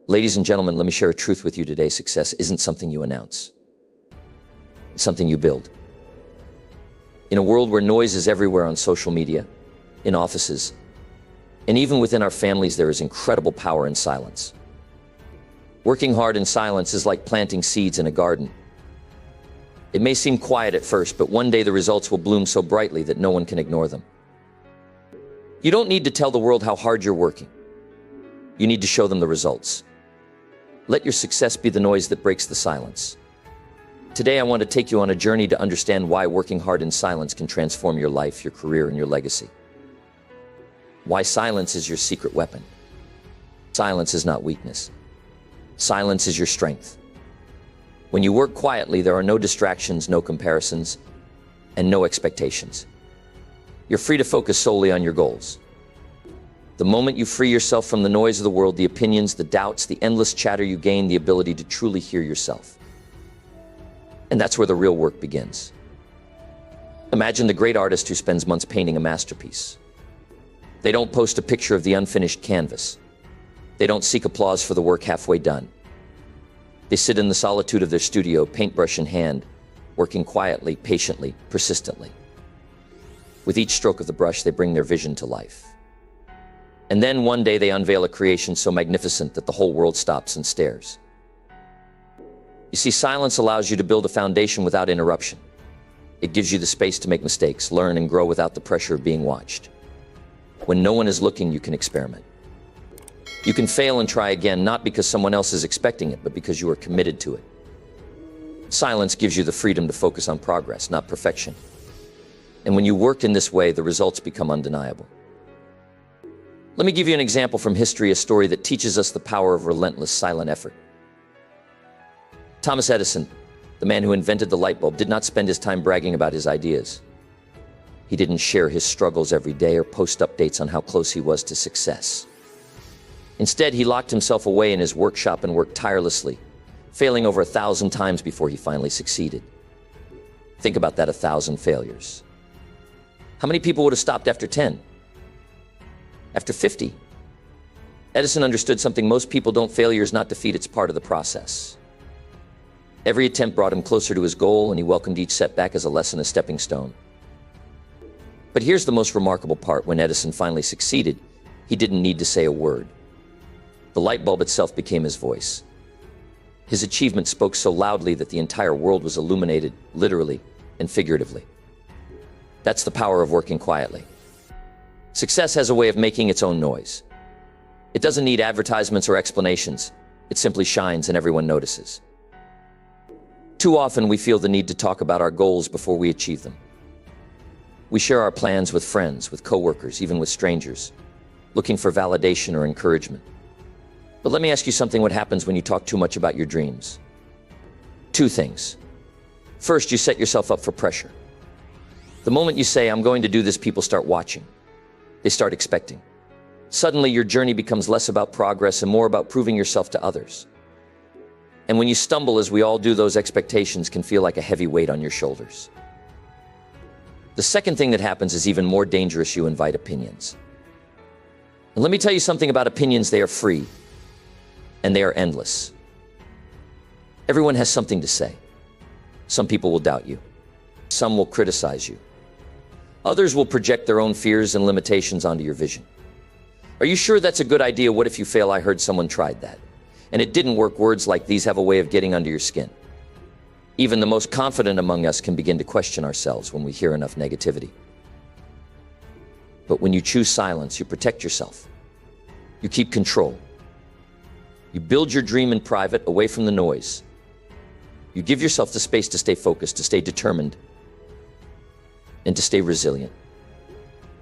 Ladies and gentlemen, let me share a truth with you today. Success isn't something you announce. It's something you build. In a world where noise is everywhere on social media, in offices, and even within our families, there is incredible power in silence. Working hard in silence is like planting seeds in a garden. It may seem quiet at first, but one day the results will bloom so brightly that no one can ignore them. You don't need to tell the world how hard you're working. You need to show them the results. Let your success be the noise that breaks the silence. Today, I want to take you on a journey to understand why working hard in silence can transform your life, your career, and your legacy. Why silence is your secret weapon. Silence is not weakness. Silence is your strength. When you work quietly, there are no distractions, no comparisons, and no expectations. You're free to focus solely on your goals. The moment you free yourself from the noise of the world, the opinions, the doubts, the endless chatter, you gain the ability to truly hear yourself. And that's where the real work begins. Imagine the great artist who spends months painting a masterpiece. They don't post a picture of the unfinished canvas. They don't seek applause for the work halfway done. They sit in the solitude of their studio, paintbrush in hand, working quietly, patiently, persistently. With each stroke of the brush, they bring their vision to life. And then one day they unveil a creation so magnificent that the whole world stops and stares. You see, silence allows you to build a foundation without interruption. It gives you the space to make mistakes, learn, and grow without the pressure of being watched. When no one is looking, you can experiment. You can fail and try again, not because someone else is expecting it, but because you are committed to it. Silence gives you the freedom to focus on progress, not perfection. And when you work in this way, the results become undeniable. Let me give you an example from history, a story that teaches us the power of relentless, silent effort. Thomas Edison, the man who invented the light bulb, did not spend his time bragging about his ideas. He didn't share his struggles every day or post updates on how close he was to success. Instead, he locked himself away in his workshop and worked tirelessly, failing over 1,000 times before he finally succeeded. Think about that, 1,000 failures. How many people would have stopped after 10? After 50? Edison understood something most people don't. Failure is not defeat, it's part of the process. Every attempt brought him closer to his goal, and he welcomed each setback as a lesson, a stepping stone. But here's the most remarkable part. When Edison finally succeeded, he didn't need to say a word. The light bulb itself became his voice. His achievement spoke so loudly that the entire world was illuminated, literally and figuratively. That's the power of working quietly. Success has a way of making its own noise. It doesn't need advertisements or explanations. It simply shines and everyone notices. Too often we feel the need to talk about our goals before we achieve them. We share our plans with friends, with coworkers, even with strangers, looking for validation or encouragement. But let me ask you something. What happens when you talk too much about your dreams? Two things. First, you set yourself up for pressure. The moment you say, "I'm going to do this," people start watching. They start expecting. Suddenly, your journey becomes less about progress and more about proving yourself to others. And when you stumble, as we all do, those expectations can feel like a heavy weight on your shoulders. The second thing that happens is even more dangerous. You invite opinions. And let me tell you something about opinions. They are free, and they are endless. Everyone has something to say. Some people will doubt you. Some will criticize you. Others will project their own fears and limitations onto your vision. Are you sure that's a good idea? What if you fail? I heard someone tried that, and it didn't work. Words like these have a way of getting under your skin. Even the most confident among us can begin to question ourselves when we hear enough negativity. But when you choose silence, you protect yourself. You keep control. You build your dream in private, away from the noise. You give yourself the space to stay focused, to stay determined, and to stay resilient.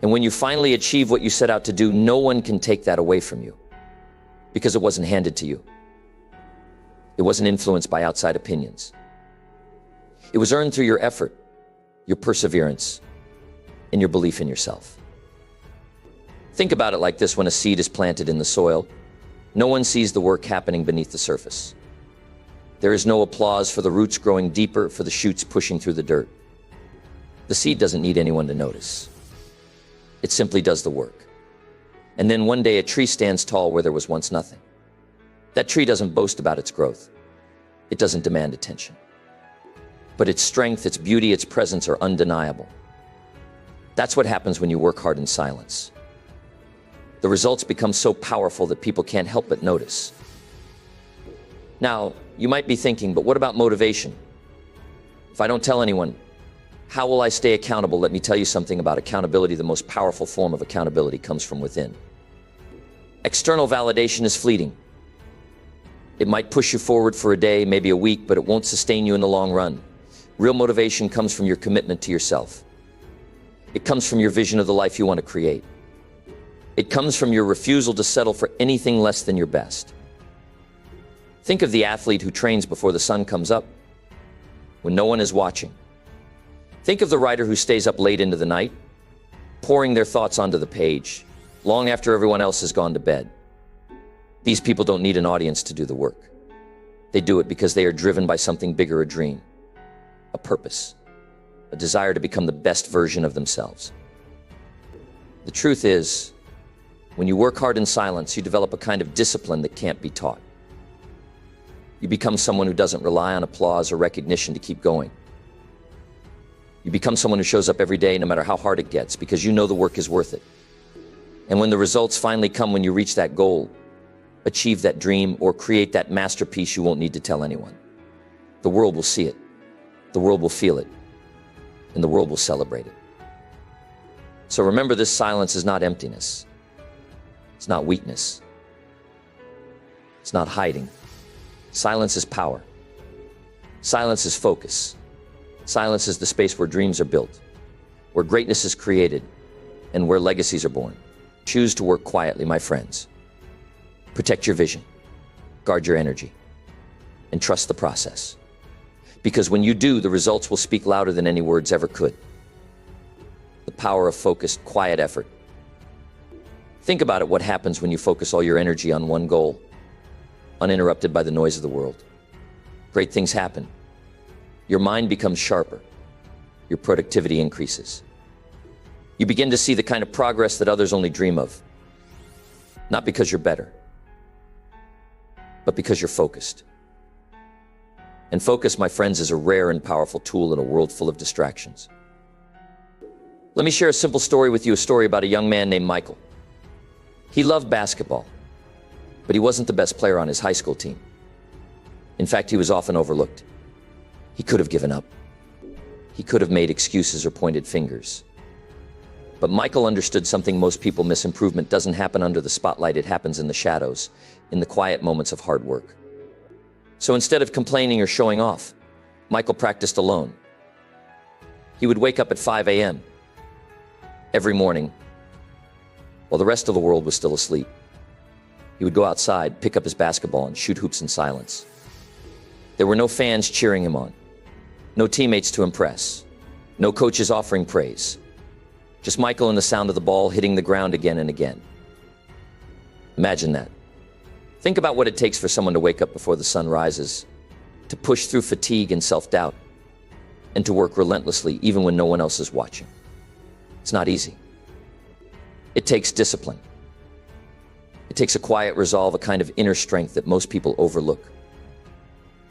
And when you finally achieve what you set out to do, no one can take that away from you, because it wasn't handed to you. It wasn't influenced by outside opinions. It was earned through your effort, your perseverance, and your belief in yourself. Think about it like this. When a seed is planted in the soil, no one sees the work happening beneath the surface. There is no applause for the roots growing deeper, for the shoots pushing through the dirt. The seed doesn't need anyone to notice. It simply does the work. And then one day a tree stands tall where there was once nothing. That tree doesn't boast about its growth. It doesn't demand attention. But its strength, its beauty, its presence are undeniable. That's what happens when you work hard in silence. The results become so powerful that people can't help but notice. Now, you might be thinking, but what about motivation? If I don't tell anyone, how will I stay accountable? Let me tell you something about accountability. The most powerful form of accountability comes from within. External validation is fleeting. It might push you forward for a day, maybe a week, but it won't sustain you in the long run. Real motivation comes from your commitment to yourself. It comes from your vision of the life you want to create. It comes from your refusal to settle for anything less than your best. Think of the athlete who trains before the sun comes up, when no one is watching. Think of the writer who stays up late into the night, pouring their thoughts onto the page, long after everyone else has gone to bed. These people don't need an audience to do the work. They do it because they are driven by something bigger, a dream, a purpose, a desire to become the best version of themselves. The truth is, when you work hard in silence, you develop a kind of discipline that can't be taught. You become someone who doesn't rely on applause or recognition to keep going. You become someone who shows up every day no matter how hard it gets, because you know the work is worth it. And when the results finally come, when you reach that goal, achieve that dream, or create that masterpiece, you won't need to tell anyone. The world will see it, the world will feel it, and the world will celebrate it. So remember, this silence is not emptiness. It's not weakness. It's not hiding. Silence is power. Silence is focus. Silence is the space where dreams are built, where greatness is created, and where legacies are born. Choose to work quietly, my friends. Protect your vision, guard your energy, and trust the process. Because when you do, the results will speak louder than any words ever could. The power of focused, quiet effort. Think about it, what happens when you focus all your energy on one goal, uninterrupted by the noise of the world. Great things happen. Your mind becomes sharper. Your productivity increases. You begin to see the kind of progress that others only dream of. Not because you're better, but because you're focused. And focus, my friends, is a rare and powerful tool in a world full of distractions. Let me share a simple story with you, a story about a young man named Michael. He loved basketball, but he wasn't the best player on his high school team. In fact, he was often overlooked. He could have given up. He could have made excuses or pointed fingers. But Michael understood something most people miss. Improvement doesn't happen under the spotlight. It happens in the shadows, in the quiet moments of hard work. So instead of complaining or showing off, Michael practiced alone. He would wake up at 5 a.m. every morning while the rest of the world was still asleep. He would go outside, pick up his basketball, and shoot hoops in silence. There were no fans cheering him on, no teammates to impress, no coaches offering praise. Just Michael and the sound of the ball hitting the ground again and again. Imagine that. Think about what it takes for someone to wake up before the sun rises, to push through fatigue and self-doubt, and to work relentlessly even when no one else is watching. It's not easy. It takes discipline. It takes a quiet resolve, a kind of inner strength that most people overlook.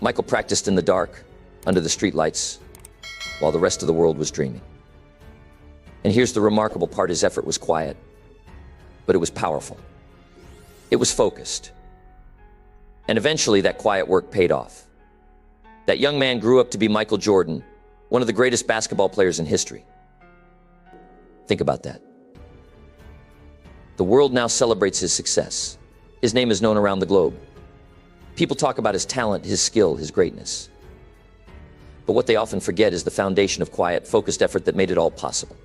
Michael practiced in the dark, under the streetlights, while the rest of the world was dreaming. And here's the remarkable part: his effort was quiet, but it was powerful. It was focused. And eventually that quiet work paid off. That young man grew up to be Michael Jordan, one of the greatest basketball players in history. Think about that. The world now celebrates his success. His name is known around the globe. People talk about his talent, his skill, his greatness. But what they often forget is the foundation of quiet, focused effort that made it all possible.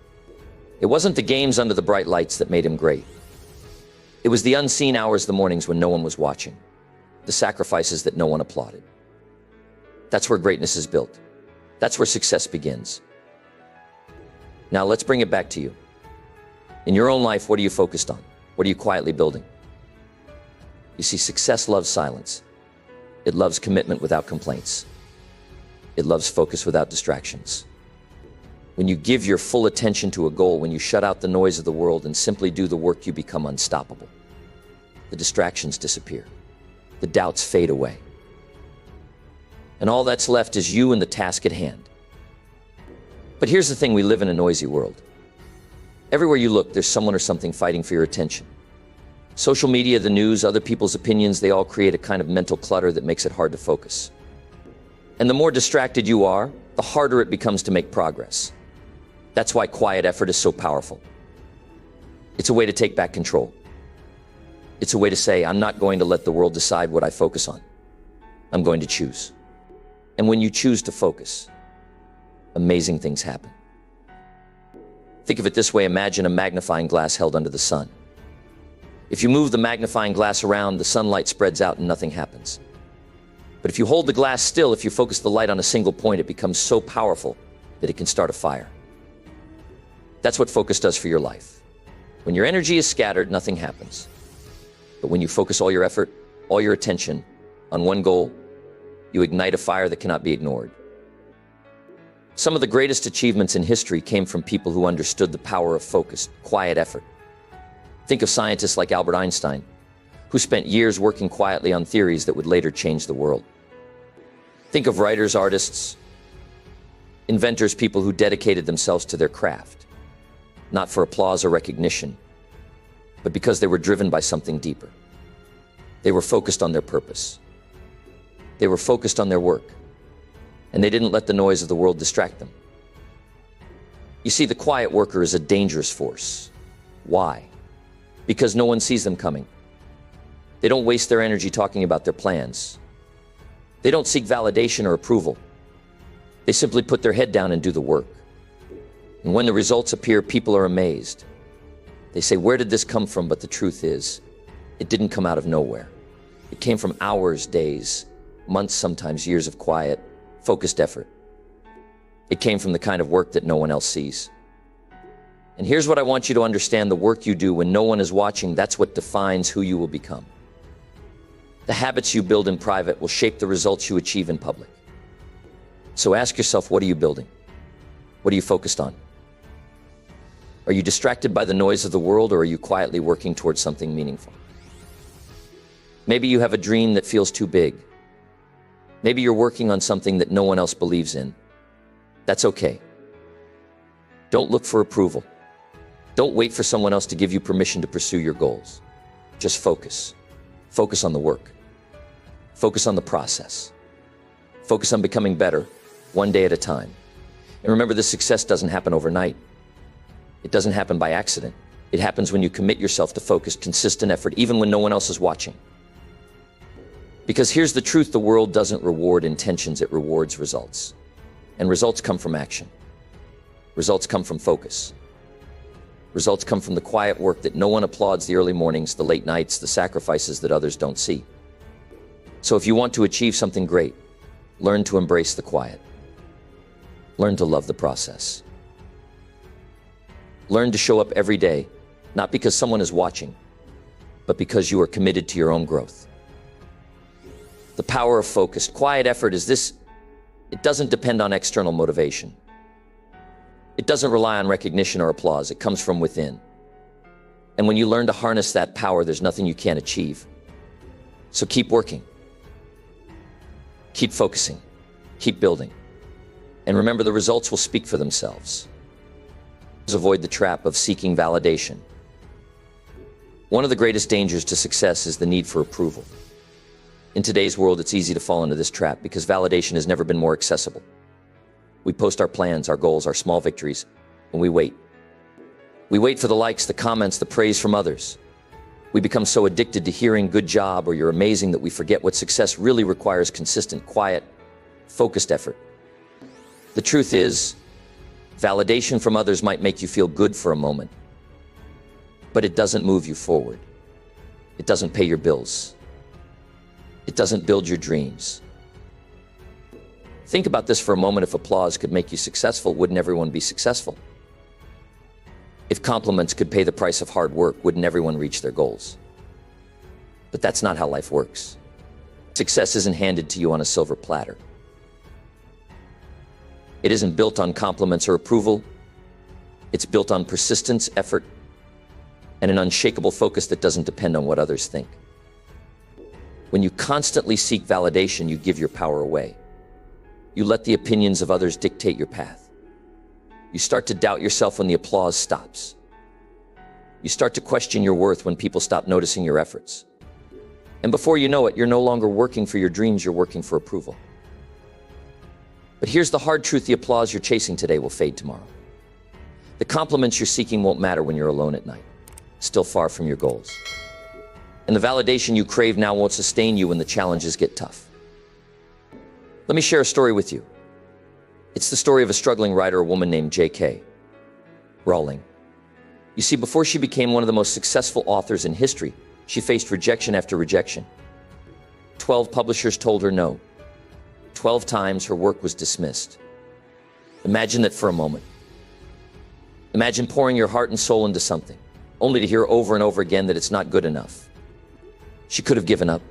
It wasn't the games under the bright lights that made him great. It was the unseen hours, the mornings when no one was watching, the sacrifices that no one applauded. That's where greatness is built. That's where success begins. Now let's bring it back to you. In your own life, what are you focused on? What are you quietly building? You see, success loves silence. It loves commitment without complaints. It loves focus without distractions. When you give your full attention to a goal, when you shut out the noise of the world and simply do the work, you become unstoppable. The distractions disappear. The doubts fade away. And all that's left is you and the task at hand. But here's the thing, we live in a noisy world. Everywhere you look, there's someone or something fighting for your attention. Social media, the news, other people's opinions, they all create a kind of mental clutter that makes it hard to focus. And the more distracted you are, the harder it becomes to make progress. That's why quiet effort is so powerful. It's a way to take back control. It's a way to say, I'm not going to let the world decide what I focus on. I'm going to choose. And when you choose to focus, amazing things happen. Think of it this way, imagine a magnifying glass held under the sun. If you move the magnifying glass around, the sunlight spreads out and nothing happens. But if you hold the glass still, if you focus the light on a single point, it becomes so powerful that it can start a fire. That's what focus does for your life. When your energy is scattered, nothing happens. But when you focus all your effort, all your attention on one goal, you ignite a fire that cannot be ignored. Some of the greatest achievements in history came from people who understood the power of focused, quiet effort. Think of scientists like Albert Einstein, who spent years working quietly on theories that would later change the world. Think of writers, artists, inventors, people who dedicated themselves to their craft, not for applause or recognition, but because they were driven by something deeper. They were focused on their purpose. They were focused on their work, and they didn't let the noise of the world distract them. You see, the quiet worker is a dangerous force. Why? Because no one sees them coming. They don't waste their energy talking about their plans. They don't seek validation or approval. They simply put their head down and do the work. And when the results appear, people are amazed. They say, where did this come from? But the truth is, it didn't come out of nowhere. It came from hours, days, months, sometimes years of quiet, focused effort. It came from the kind of work that no one else sees. And here's what I want you to understand: the work you do when no one is watching, that's what defines who you will become. The habits you build in private will shape the results you achieve in public. So ask yourself, what are you building? What are you focused on? Are you distracted by the noise of the world, or are you quietly working towards something meaningful? Maybe you have a dream that feels too big. Maybe you're working on something that no one else believes in. That's okay. Don't look for approval. Don't wait for someone else to give you permission to pursue your goals. Just focus. Focus on the work. Focus on the process. Focus on becoming better, one day at a time. And remember, this success doesn't happen overnight. It doesn't happen by accident. It happens when you commit yourself to focused, consistent effort, even when no one else is watching. Because here's the truth: the world doesn't reward intentions, it rewards results. And results come from action. Results come from focus. Results come from the quiet work that no one applauds, the early mornings, the late nights, the sacrifices that others don't see. So if you want to achieve something great, learn to embrace the quiet. Learn to love the process. Learn to show up every day, not because someone is watching, but because you are committed to your own growth. The power of focused, quiet effort is this: it doesn't depend on external motivation. It doesn't rely on recognition or applause. It comes from within. And when you learn to harness that power, there's nothing you can't achieve. So keep working. Keep focusing. Keep building. And remember, the results will speak for themselves. Avoid the trap of seeking validation. One of the greatest dangers to success is the need for approval. In today's world, it's easy to fall into this trap because validation has never been more accessible. We post our plans, our goals, our small victories, and we wait. We wait for the likes, the comments, the praise from others. We become so addicted to hearing "good job" or "you're amazing" that we forget what success really requires: consistent, quiet, focused effort. The truth is, validation from others might make you feel good for a moment, but it doesn't move you forward. It doesn't pay your bills. It doesn't build your dreams. Think about this for a moment. If applause could make you successful, wouldn't everyone be successful? If compliments could pay the price of hard work, wouldn't everyone reach their goals? But that's not how life works. Success isn't handed to you on a silver platter. It isn't built on compliments or approval. It's built on persistence, effort, and an unshakable focus that doesn't depend on what others think. When you constantly seek validation, you give your power away. You let the opinions of others dictate your path. You start to doubt yourself when the applause stops. You start to question your worth when people stop noticing your efforts. And before you know it, you're no longer working for your dreams, you're working for approval. But here's the hard truth: the applause you're chasing today will fade tomorrow. The compliments you're seeking won't matter when you're alone at night, still far from your goals. And the validation you crave now won't sustain you when the challenges get tough. Let me share a story with you. It's the story of a struggling writer, a woman named J.K. Rowling. You see, before she became one of the most successful authors in history, she faced rejection after rejection. 12 publishers told her no. 12 times her work was dismissed. Imagine that for a moment. Imagine pouring your heart and soul into something, only to hear over and over again that it's not good enough. She could have given up.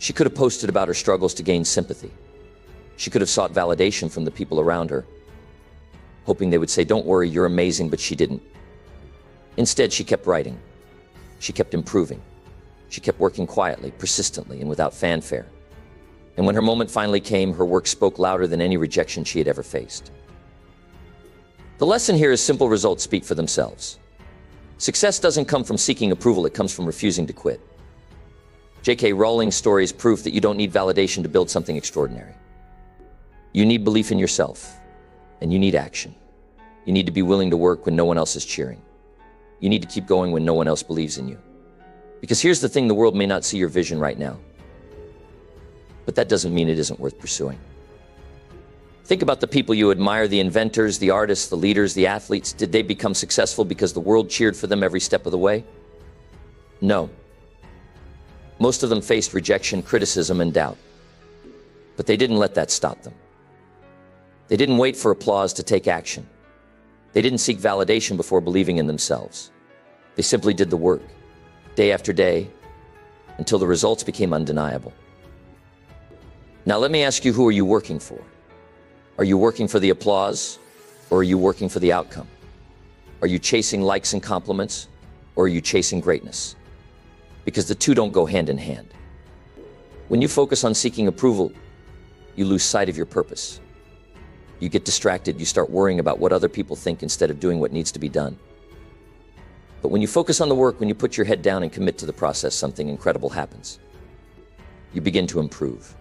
She could have posted about her struggles to gain sympathy. She could have sought validation from the people around her, hoping they would say, "Don't worry, you're amazing," but she didn't. Instead, she kept writing. She kept improving. She kept working quietly, persistently, and without fanfare. And when her moment finally came, her work spoke louder than any rejection she had ever faced. The lesson here is simple: results speak for themselves. Success doesn't come from seeking approval, it comes from refusing to quit. J.K. Rowling's story is proof that you don't need validation to build something extraordinary. You need belief in yourself, and you need action. You need to be willing to work when no one else is cheering. You need to keep going when no one else believes in you. Because here's the thing: the world may not see your vision right now, but that doesn't mean it isn't worth pursuing. Think about the people you admire, the inventors, the artists, the leaders, the athletes. Did they become successful because the world cheered for them every step of the way? No. Most of them faced rejection, criticism, and doubt. But they didn't let that stop them. They didn't wait for applause to take action. They didn't seek validation before believing in themselves. They simply did the work, day after day, until the results became undeniable. Now let me ask you, who are you working for? Are you working for the applause, or are you working for the outcome? Are you chasing likes and compliments, or are you chasing greatness? Because the two don't go hand in hand. When you focus on seeking approval, you lose sight of your purpose. You get distracted, you start worrying about what other people think instead of doing what needs to be done. But when you focus on the work, when you put your head down and commit to the process, something incredible happens. You begin to improve.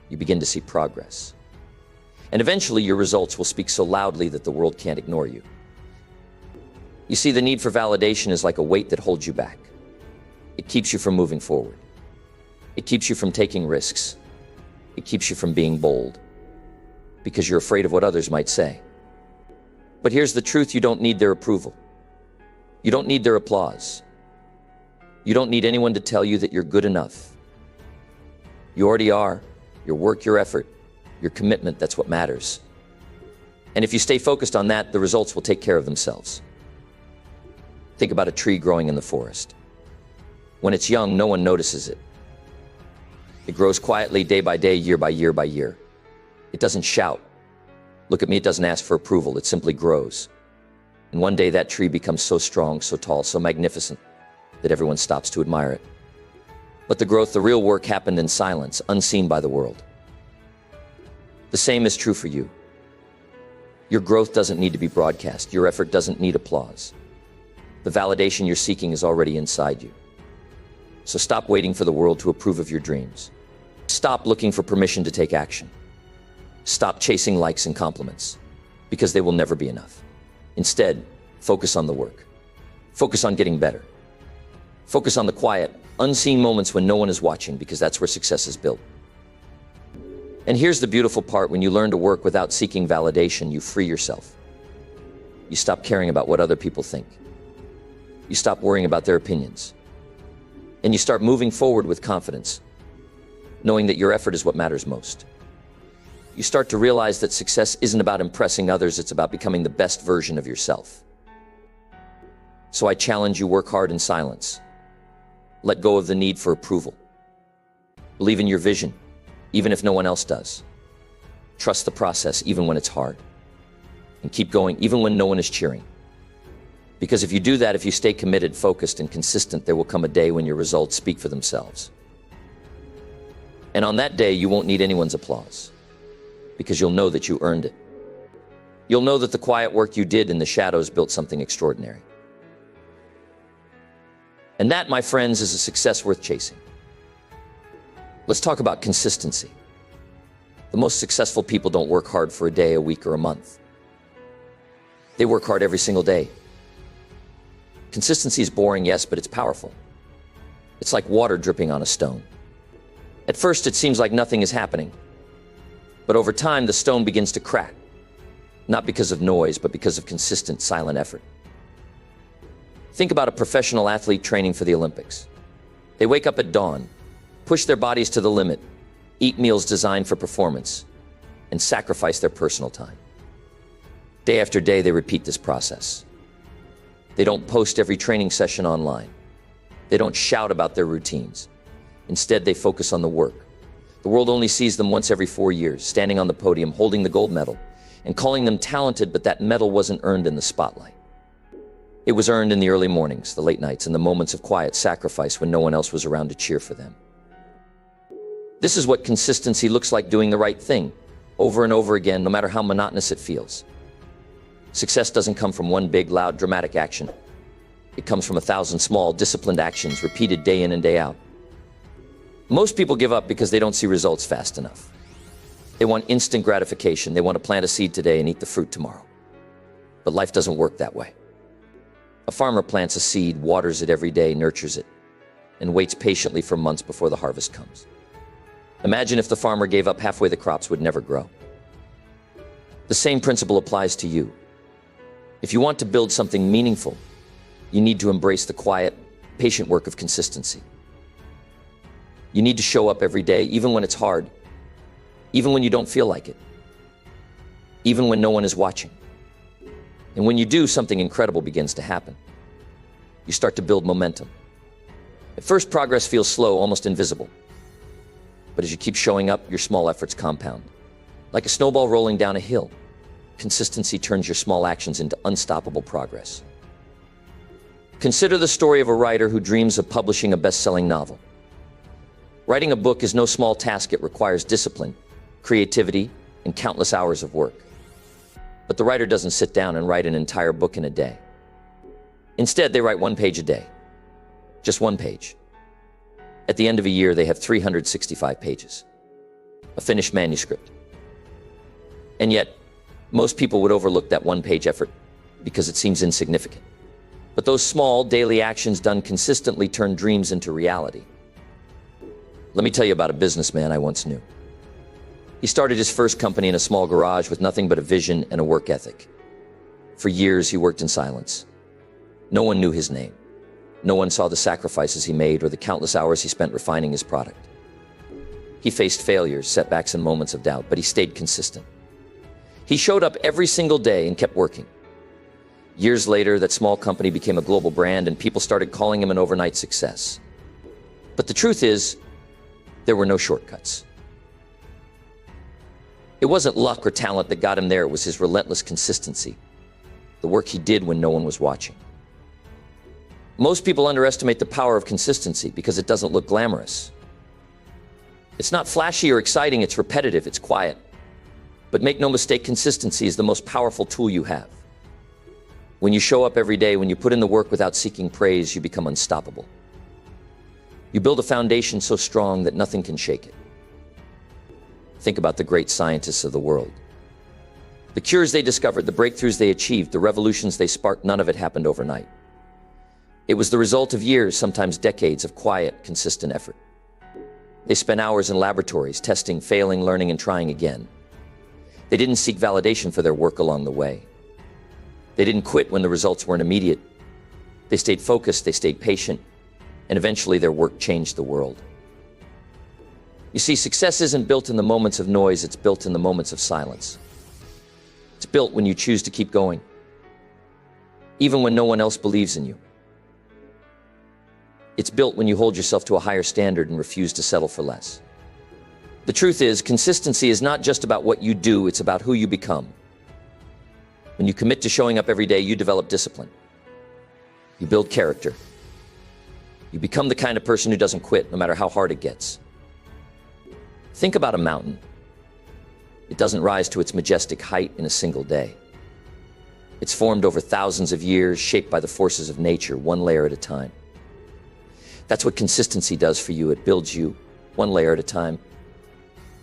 You begin to see progress. And eventually your results will speak so loudly that the world can't ignore you. You see, the need for validation is like a weight that holds you back. It keeps you from moving forward. It keeps you from taking risks. It keeps you from being bold, because you're afraid of what others might say. But here's the truth: you don't need their approval. You don't need their applause. You don't need anyone to tell you that you're good enough. You already are. Your work, your effort, your commitment, that's what matters. And if you stay focused on that, the results will take care of themselves. Think about a tree growing in the forest. When it's young, no one notices it. It grows quietly, day by day, year by year by year. It doesn't shout. Look at me, it doesn't ask for approval, it simply grows. And one day that tree becomes so strong, so tall, so magnificent that everyone stops to admire it. But the growth, the real work, happened in silence, unseen by the world. The same is true for you. Your growth doesn't need to be broadcast. Your effort doesn't need applause. The validation you're seeking is already inside you. So stop waiting for the world to approve of your dreams. Stop looking for permission to take action. Stop chasing likes and compliments, because they will never be enough. Instead, focus on the work. Focus on getting better. Focus on the quiet, unseen moments when no one is watching, because that's where success is built. And here's the beautiful part: when you learn to work without seeking validation, you free yourself. You stop caring about what other people think. You stop worrying about their opinions. And you start moving forward with confidence, knowing that your effort is what matters most. You start to realize that success isn't about impressing others, it's about becoming the best version of yourself. So I challenge you: work hard in silence. Let go of the need for approval. Believe in your vision, even if no one else does. Trust the process, even when it's hard. And keep going, even when no one is cheering. Because if you do that, if you stay committed, focused, and consistent, there will come a day when your results speak for themselves. And on that day, you won't need anyone's applause, because you'll know that you earned it. You'll know that the quiet work you did in the shadows built something extraordinary. And that, my friends, is a success worth chasing. Let's talk about consistency. The most successful people don't work hard for a day, a week, or a month. They work hard every single day. Consistency is boring, yes, but it's powerful. It's like water dripping on a stone. At first, it seems like nothing is happening. But over time, the stone begins to crack. Not because of noise, but because of consistent, silent effort. Think about a professional athlete training for the Olympics. They wake up at dawn, push their bodies to the limit, eat meals designed for performance, and sacrifice their personal time. Day after day, they repeat this process. They don't post every training session online. They don't shout about their routines. Instead, they focus on the work. The world only sees them once every 4 years, standing on the podium, holding the gold medal, and calling them talented, but that medal wasn't earned in the spotlight. It was earned in the early mornings, the late nights, and the moments of quiet sacrifice when no one else was around to cheer for them. This is what consistency looks like: doing the right thing, over and over again, no matter how monotonous it feels. Success doesn't come from one big, loud, dramatic action. It comes from 1,000 small, disciplined actions, repeated day in and day out. Most people give up because they don't see results fast enough. They want instant gratification. They want to plant a seed today and eat the fruit tomorrow. But life doesn't work that way. A farmer plants a seed, waters it every day, nurtures it, and waits patiently for months before the harvest comes. Imagine if the farmer gave up halfway, the crops would never grow. The same principle applies to you. If you want to build something meaningful, you need to embrace the quiet, patient work of consistency. You need to show up every day, even when it's hard, even when you don't feel like it, even when no one is watching. And when you do, something incredible begins to happen. You start to build momentum. At first, progress feels slow, almost invisible. But as you keep showing up, your small efforts compound. Like a snowball rolling down a hill, consistency turns your small actions into unstoppable progress. Consider the story of a writer who dreams of publishing a best-selling novel. Writing a book is no small task. It requires discipline, creativity, and countless hours of work. But the writer doesn't sit down and write an entire book in a day. Instead, they write 1 page a day. Just 1 page. At the end of a year, they have 365 pages. A finished manuscript. And yet, most people would overlook that 1-page effort because it seems insignificant. But those small, daily actions done consistently turn dreams into reality. Let me tell you about a businessman I once knew. He started his first company in a small garage with nothing but a vision and a work ethic. For years, he worked in silence. No one knew his name. No one saw the sacrifices he made or the countless hours he spent refining his product. He faced failures, setbacks, and moments of doubt, but he stayed consistent. He showed up every single day and kept working. Years later, that small company became a global brand, and people started calling him an overnight success. But the truth is, there were no shortcuts. It wasn't luck or talent that got him there. It was his relentless consistency, the work he did when no one was watching. Most people underestimate the power of consistency because it doesn't look glamorous. It's not flashy or exciting. It's repetitive. It's quiet. But make no mistake, consistency is the most powerful tool you have. When you show up every day, when you put in the work without seeking praise, you become unstoppable. You build a foundation so strong that nothing can shake it. Think about the great scientists of the world. The cures they discovered, the breakthroughs they achieved, the revolutions they sparked, none of it happened overnight. It was the result of years, sometimes decades, of quiet, consistent effort. They spent hours in laboratories, testing, failing, learning, and trying again. They didn't seek validation for their work along the way. They didn't quit when the results weren't immediate. They stayed focused, they stayed patient, and eventually their work changed the world. You see, success isn't built in the moments of noise, it's built in the moments of silence. It's built when you choose to keep going, even when no one else believes in you. It's built when you hold yourself to a higher standard and refuse to settle for less. The truth is, consistency is not just about what you do, it's about who you become. When you commit to showing up every day, you develop discipline. You build character. You become the kind of person who doesn't quit no matter how hard it gets. Think about a mountain. It doesn't rise to its majestic height in a single day. It's formed over thousands of years, shaped by the forces of nature, one layer at a time. That's what consistency does for you. It builds you one layer at a time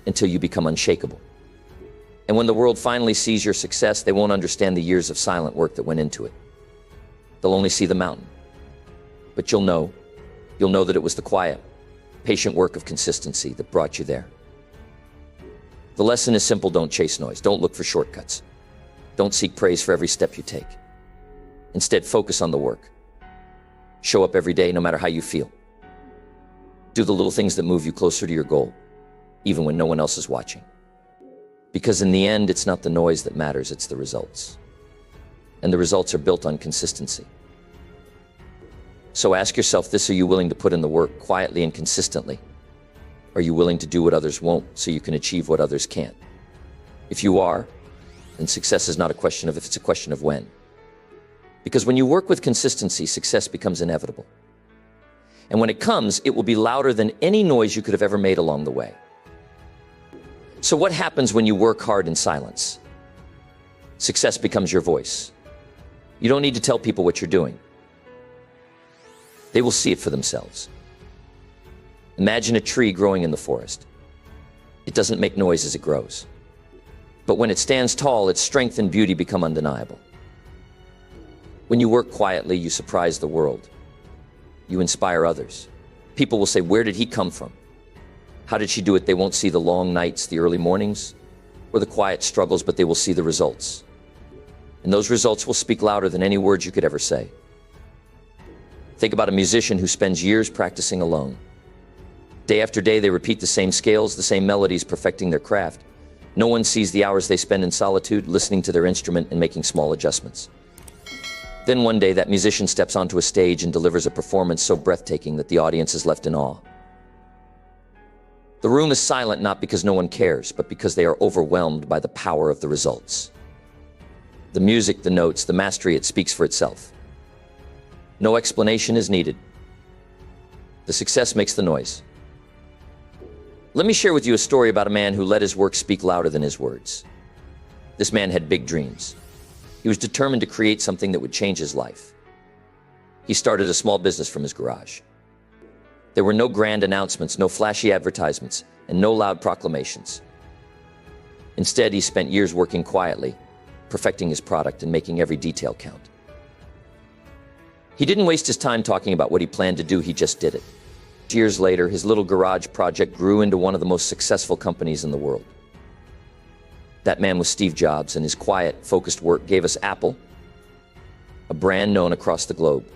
until you become unshakable. And when the world finally sees your success, they won't understand the years of silent work that went into it. They'll only see the mountain. But you'll know that it was the quiet, patient work of consistency that brought you there. The lesson is simple: don't chase noise. Don't look for shortcuts. Don't seek praise for every step you take. Instead, focus on the work. Show up every day no matter how you feel. Do the little things that move you closer to your goal, even when no one else is watching. Because in the end, it's not the noise that matters, it's the results. And the results are built on consistency. So ask yourself this: are you willing to put in the work quietly and consistently? Are you willing to do what others won't so you can achieve what others can't? If you are, then success is not a question of if, it's a question of when. Because when you work with consistency, success becomes inevitable. And when it comes, it will be louder than any noise you could have ever made along the way. So what happens when you work hard in silence? Success becomes your voice. You don't need to tell people what you're doing. They will see it for themselves. Imagine a tree growing in the forest. It doesn't make noise as it grows. But when it stands tall, its strength and beauty become undeniable. When you work quietly, you surprise the world. You inspire others. People will say, "Where did he come from? How did she do it?" They won't see the long nights, the early mornings, or the quiet struggles, but they will see the results. And those results will speak louder than any words you could ever say. Think about a musician who spends years practicing alone. Day after day, they repeat the same scales, the same melodies, perfecting their craft. No one sees the hours they spend in solitude, listening to their instrument and making small adjustments. Then one day, that musician steps onto a stage and delivers a performance so breathtaking that the audience is left in awe. The room is silent not because no one cares, but because they are overwhelmed by the power of the results. The music, the notes, the mastery, it speaks for itself. No explanation is needed. The success makes the noise. Let me share with you a story about a man who let his work speak louder than his words. This man had big dreams. He was determined to create something that would change his life. He started a small business from his garage. There were no grand announcements, no flashy advertisements, and no loud proclamations. Instead, he spent years working quietly, perfecting his product and making every detail count. He didn't waste his time talking about what he planned to do, he just did it. Years later, his little garage project grew into one of the most successful companies in the world. That man was Steve Jobs, and his quiet, focused work gave us Apple, a brand known across the globe.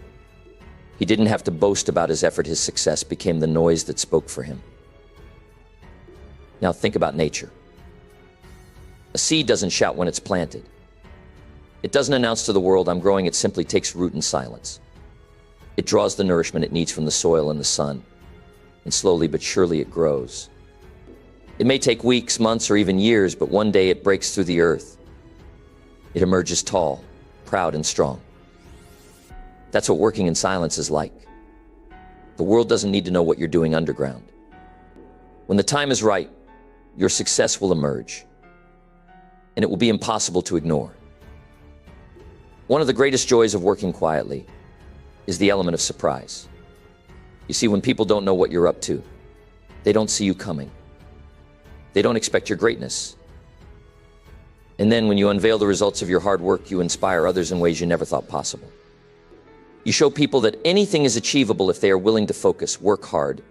He didn't have to boast about his effort. His success became the noise that spoke for him. Now think about nature. A seed doesn't shout when it's planted. It doesn't announce to the world, "I'm growing." It simply takes root in silence. It draws the nourishment it needs from the soil and the sun, and slowly but surely it grows. It may take weeks, months, or even years, but one day it breaks through the earth. It emerges tall, proud, and strong. That's what working in silence is like. The world doesn't need to know what you're doing underground. When the time is right, your success will emerge, and it will be impossible to ignore. One of the greatest joys of working quietly is the element of surprise. You see, when people don't know what you're up to, they don't see you coming. They don't expect your greatness. And then when you unveil the results of your hard work, you inspire others in ways you never thought possible. You show people that anything is achievable if they are willing to focus, work hard,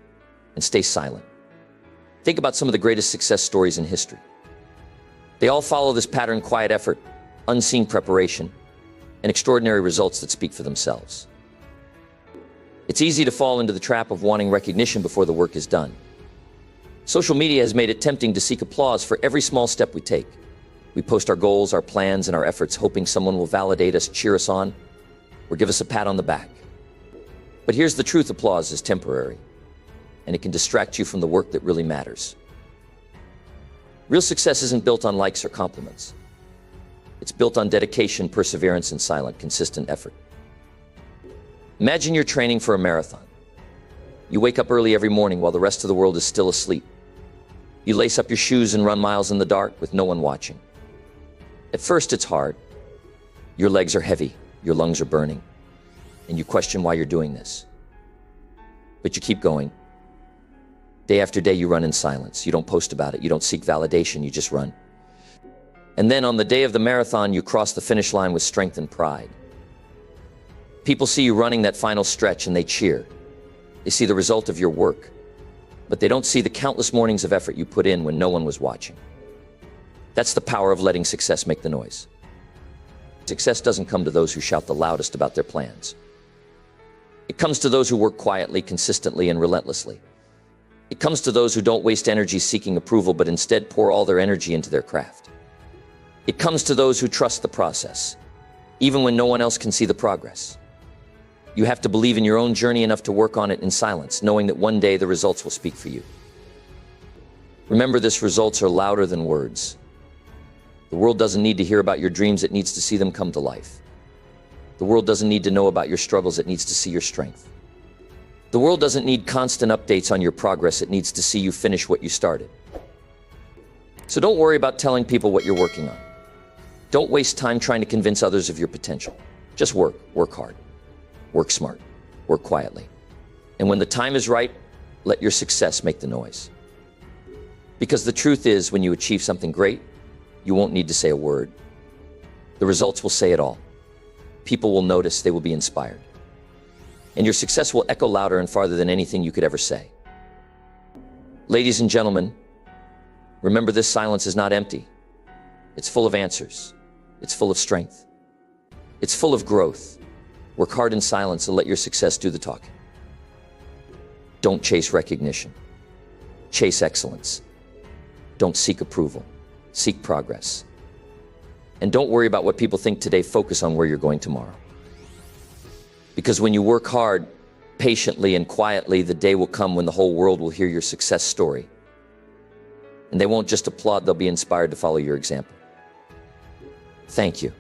and stay silent. Think about some of the greatest success stories in history. They all follow this pattern: quiet effort, unseen preparation, and extraordinary results that speak for themselves. It's easy to fall into the trap of wanting recognition before the work is done. Social media has made it tempting to seek applause for every small step we take. We post our goals, our plans, and our efforts, hoping someone will validate us, cheer us on, or give us a pat on the back. But here's the truth: applause is temporary, and it can distract you from the work that really matters. Real success isn't built on likes or compliments. It's built on dedication, perseverance, and silent, consistent effort. Imagine you're training for a marathon. You wake up early every morning while the rest of the world is still asleep. You lace up your shoes and run miles in the dark with no one watching. At first, it's hard. Your legs are heavy, your lungs are burning, and you question why you're doing this. But you keep going. Day after day, you run in silence. You don't post about it. You don't seek validation. You just run. And then on the day of the marathon, you cross the finish line with strength and pride. People see you running that final stretch and they cheer. They see the result of your work, but they don't see the countless mornings of effort you put in when no one was watching. That's the power of letting success make the noise. Success doesn't come to those who shout the loudest about their plans. It comes to those who work quietly, consistently, and relentlessly. It comes to those who don't waste energy seeking approval, but instead pour all their energy into their craft. It comes to those who trust the process, even when no one else can see the progress. You have to believe in your own journey enough to work on it in silence, knowing that one day the results will speak for you. Remember this, results are louder than words. The world doesn't need to hear about your dreams, it needs to see them come to life. The world doesn't need to know about your struggles, it needs to see your strength. The world doesn't need constant updates on your progress, it needs to see you finish what you started. So don't worry about telling people what you're working on. Don't waste time trying to convince others of your potential. Just work hard, work smart, work quietly. And when the time is right, let your success make the noise. Because the truth is, when you achieve something great, you won't need to say a word. The results will say it all. People will notice, they will be inspired. And your success will echo louder and farther than anything you could ever say. Ladies and gentlemen, remember this silence is not empty. It's full of answers. It's full of strength. It's full of growth. Work hard in silence and let your success do the talking. Don't chase recognition. Chase excellence. Don't seek approval. Seek progress. And don't worry about what people think today. Focus on where you're going tomorrow. Because when you work hard, patiently and quietly, the day will come when the whole world will hear your success story. And they won't just applaud, they'll be inspired to follow your example. Thank you.